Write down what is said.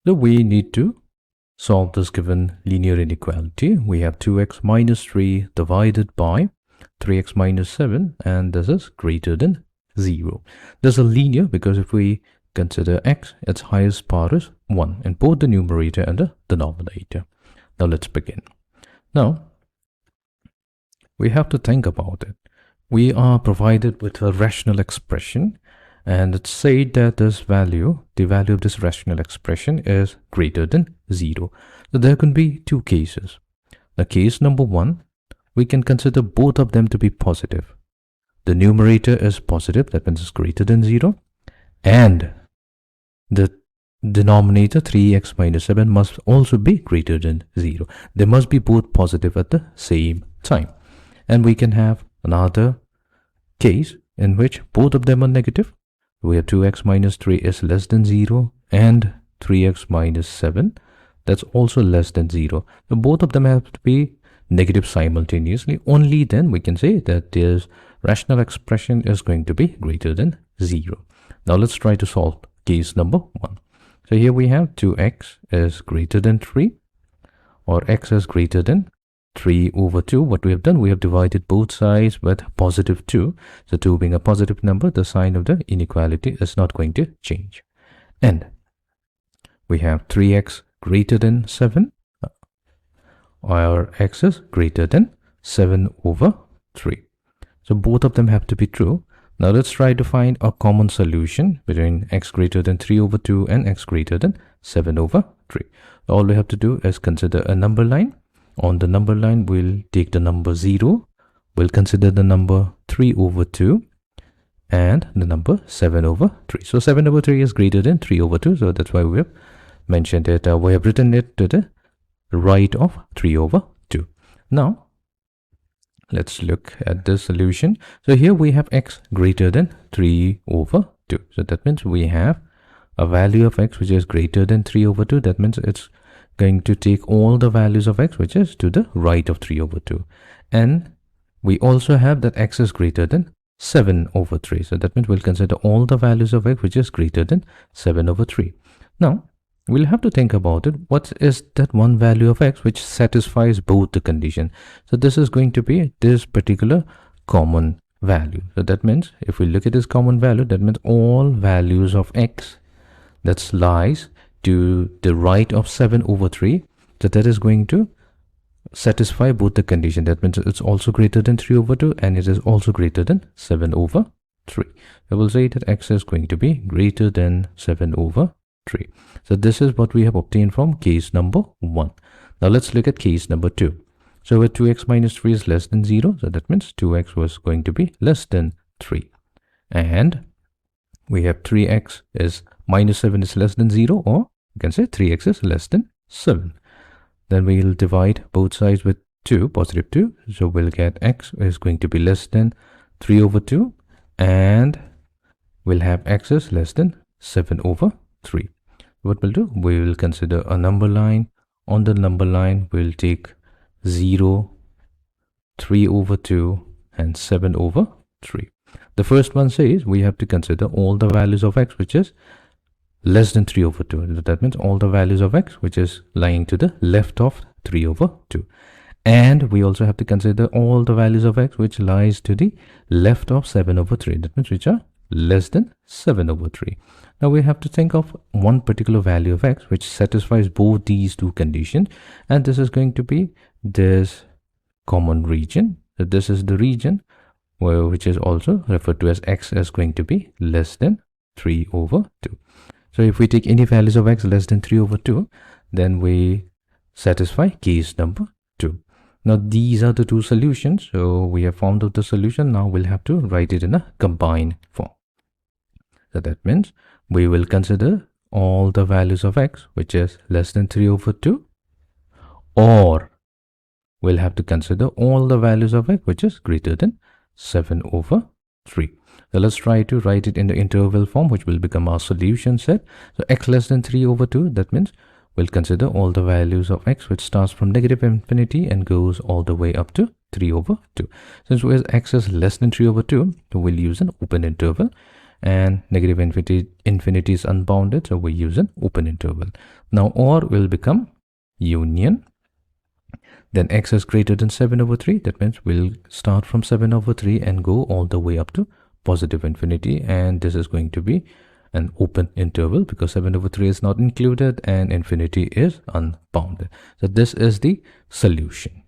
So we need to solve this given linear inequality. We have 2x minus 3 divided by 3x minus 7, and this is greater than 0. This is a linear because if we consider x, its highest power is 1 in both the numerator and the denominator. Now let's begin. Now we have to think about it. We are provided with a rational expression, and it's said that this value, the value of this rational expression, is greater than 0. So there can be two cases. The case number 1, we can consider both of them to be positive. The numerator is positive, that means it's greater than 0, and the denominator 3x minus 7 must also be greater than 0. They must be both positive at the same time. And we can have another case in which both of them are negative, where 2x minus 3 is less than 0 and 3x minus 7, that's also less than 0. So both of them have to be negative simultaneously. Only then we can say that this rational expression is going to be greater than 0. Now let's try to solve case number 1. So here we have 2x is greater than 3, or x is greater than 3 over 2. What we have done, we have divided both sides with positive 2. So 2 being a positive number, the sign of the inequality is not going to change. And we have 3x greater than 7, or x is greater than 7 over 3. So both of them have to be true. Now let's try to find a common solution between x greater than 3 over 2 and x greater than 7 over 3. All we have to do is consider a number line. On the number line, we'll take the number 0, we'll consider the number 3 over 2, and the number 7 over 3. So 7 over 3 is greater than 3 over 2, so that's why we have mentioned it. We have written it to the right of 3 over 2. Now, let's look at the solution. So here we have x greater than 3 over 2. So that means we have a value of x which is greater than 3 over 2. That means it's going to take all the values of x which is to the right of 3 over 2. And we also have that x is greater than 7 over 3. So that means we'll consider all the values of x which is greater than 7 over 3. Now, we'll have to think about it. What is that one value of x which satisfies both the condition? So this is going to be this particular common value. So that means if we look at this common value, that means all values of x that lies to the right of 7 over 3, so that is going to satisfy both the condition. That means it's also greater than 3 over 2 and it is also greater than 7 over 3. I will say that x is going to be greater than 7 over 3. So this is what we have obtained from case number 1. Now let's look at case number 2. So where 2x minus 3 is less than 0, so that means 2x was going to be less than 3. And we have 3x is minus 7 is less than 0, or you can say 3x is less than 7. Then we'll divide both sides with 2, positive 2. So we'll get x is going to be less than 3 over 2. And we'll have x is less than 7 over 3. What we'll do, we will consider a number line. On the number line, we'll take 0, 3 over 2, and 7 over 3. The first one says we have to consider all the values of x which is less than 3 over 2. That means all the values of x which is lying to the left of 3 over 2. And we also have to consider all the values of x which lies to the left of 7 over 3. That means which are less than 7 over 3. Now we have to think of one particular value of x which satisfies both these two conditions, and this is going to be this common region. So this is the region which is also referred to as x is going to be less than 3 over 2. So if we take any values of x less than 3 over 2, then we satisfy case number 2. Now these are the two solutions. So we have found out the solution. Now we'll have to write it in a combined form. So that means we will consider all the values of x which is less than 3 over 2, or we'll have to consider all the values of x which is greater than 7 over 3. So let's try to write it in the interval form, which will become our solution set. So x less than 3 over 2, that means we'll consider all the values of x which starts from negative infinity and goes all the way up to 3 over 2. Since x is less than 3 over 2, we'll use an open interval. and negative infinity is unbounded, so we use an open interval. Now OR will become union. Then x is greater than 7/3. That means we'll start from 7/3 and go all the way up to positive infinity. And this is going to be an open interval because 7/3 is not included and infinity is unbounded. So this is the solution.